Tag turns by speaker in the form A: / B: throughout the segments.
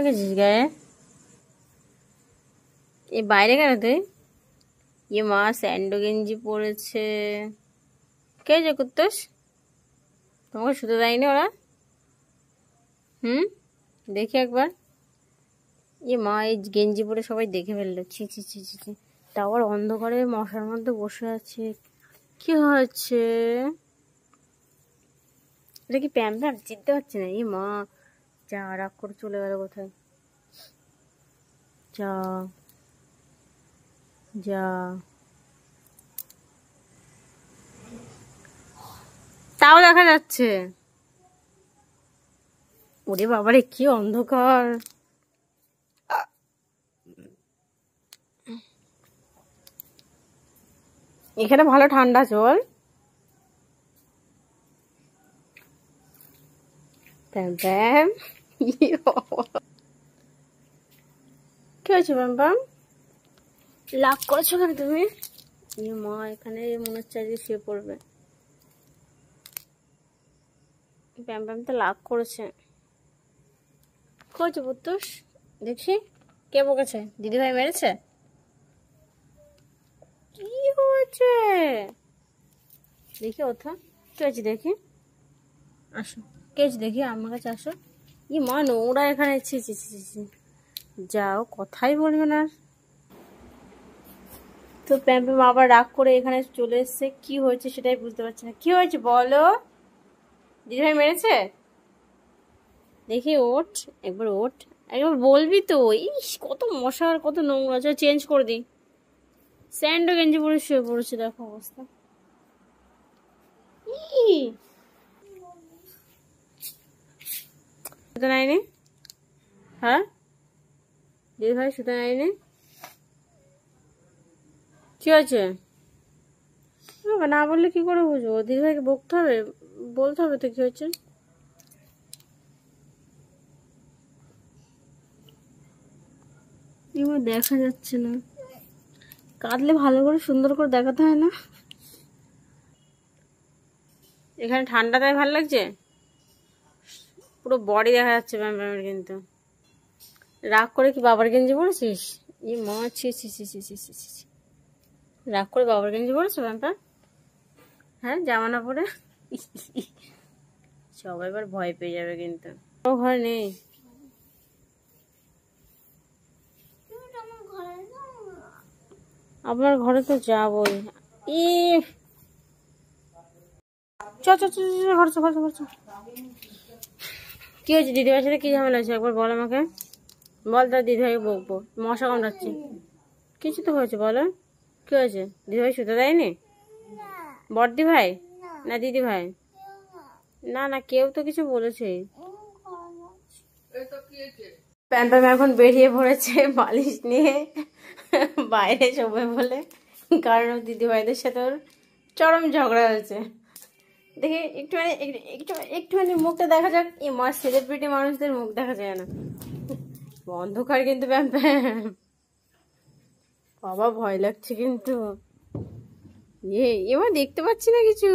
A: গেছিস গায়ে? এ বাইরে কেন তুই? ইয়ে মা স্যান্ডো গেঞ্জি পরেছে। কে যে কুত্তোস? তোমাকে শুতে দেয়নি ওরা? দেখি একবার। ইয়ে মা এই গেঞ্জি পরে সবাই দেখে ফেললো। ছি ছি ছি ছি ছি। তা আবার অন্ধকারে মশার মধ্যে বসে আছে। কি হচ্ছে? এটা কি প্যাম প্যাম? চিনতে পারছি না। ইয়ে মা যা রাগ করে চলে গেল কোথায়? যা যা তাও দেখা যাচ্ছে। ওরে বাবারে কি অন্ধকার! এখানে ভালো ঠান্ডা জল। প্যাম প্যাম কি হয়েছে প্যাম প্যাম? লাভ করেছো কেন তুমি? মা এখানে মনে হচ্ছে আজকে শুয়ে পড়বে। প্যাম প্যাম তো লাভ করেছে। কি হয়েছে পুত্তুস? দেখি কে বকেছে? দিদিভাই মেরেছে? কি হয়েছে দেখি ওঠা। কি হয়েছে দেখি? আসো কে হয়েছে দেখি, আমার কাছে আসো। মা নোংরা এখানে। ছি ছি ছি ছি। যাও, কথাই বলবে না। তো প্যাম প্যাম আবার রাগ করে এখানে চলে এসছে। কি হয়েছে সেটাই বুঝতে পারছি না। কি হয়েছে বলো? দিদিভাই মেরেছে? দেখি ওঠ, একবার ওঠ, একবার বলবি তো। ইস কত মশা আর কত নোংরা। চেঞ্জ করে দিই। স্যান্ডো গেঞ্জি পরে শুয়ে পড়েছে, দেখো অবস্থা। শুতে নাইনি? হ্যাঁ দিদিভাই শুতে নাইনি? কি হয়েছে? না বললে কি করে বুঝবো? দিদিভাইকে বকতে হবে, বলতে হবে তো কি হয়েছে। এবার দেখা যাচ্ছে না। কাঁদলে ভালো করে সুন্দর করে দেখাতে হয় না? এখানে ঠান্ডা তাই ভালো লাগছে। পুরো বডি দেখা যাচ্ছে প্যাম প্যামের। কিন্তু রাগ করে কি বাবার গেঞ্জি পরেছিস? মা ছি ছি ছি ছি ছি ছি ছি। রাগ করে বাবার গেঞ্জি পরেছো প্যাম প্যাম? হ্যাঁ জামা না পরে? সবাই এবার ভয় পেয়ে যাবে কিন্তু। ও ঘরে নেই। আপনার ঘরে তো যাবই। ই চ চ চ ঘর চ ঘর চ ঘর চ। কি হয়েছে? দিদিভাইয়ের সাথে কি ঝামেলা হয়েছে একবার বল আমাকে। বল, তার দিদিভাইকে বকবো। মশা কামড়াচ্ছে। কিছু তো হয়েছে বলো। কি হয়েছে? দিদিভাই শুতে দেয়নি? বড়দি ভাই না দিদি ভাই? না না কেউ তো কিছু বলেছে। প্যাম প্যাম এখন বেরিয়ে পড়েছে বালিশ নিয়ে বাইরে শোবে বলে। কারণ দিদিভাইদের সাথে ওর চরম ঝগড়া হয়েছে। দেখি একটুখানি একটুখানি মুখটা দেখা যাক। মা সেলিব্রিটি মানুষদের মুখ দেখা যায় না। অন্ধকার কিন্তু প্যাম প্যাম। বাবা ভয় লাগছে কিন্তু। এবার দেখতে পাচ্ছি না কিছু।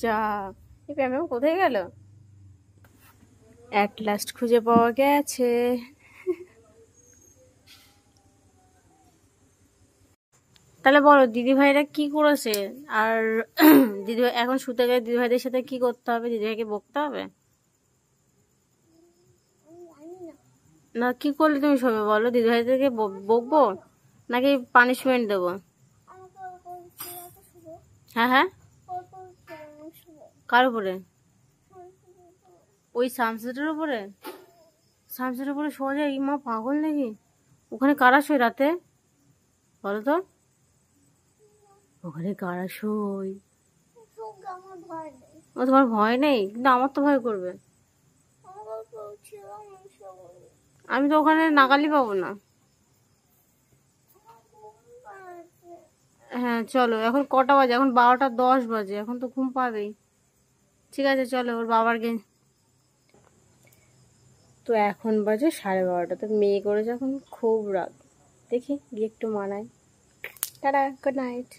A: যা, এই প্যাম প্যাম কোথায় গেল? অ্যাট লাস্ট খুঁজে পাওয়া গেছে। তাহলে বলো দিদিভাইরা কি করেছে? আর দিদিভাই এখন শুতে গেলে দিদিভাইদের সাথে কি করতে হবে? দিদিভাইকে বকতে হবে না? কি করলে তুমি শোবে বলো? দিদিভাইদেরকে বকবো নাকি পানিশমেন্ট দেবো? হ্যাঁ হ্যাঁ, কার উপরে? ওই সানসেটের উপরে? সানসেটের উপরে শোয়া যায়? মা পাগল নাকি? ওখানে কারা শোয় রাতে বলো তো? ওখানে কারা শোয়? ও তোমার ভয় নেই? কিন্তু আমার তো ভয় করবে। আমি তো ওখানে নাগালি পাবো না। হ্যাঁ চলো, এখন কটা বাজে? এখন 12টা 10 বাজে। এখন তো ঘুম পাবেই। ঠিক আছে চলো, ওর বাবার গে। তো এখন বাজে 12:30। তো মেয়ে করে যখন খুব রাগ, দেখি গিয়ে একটু মানায়। Tata, good night.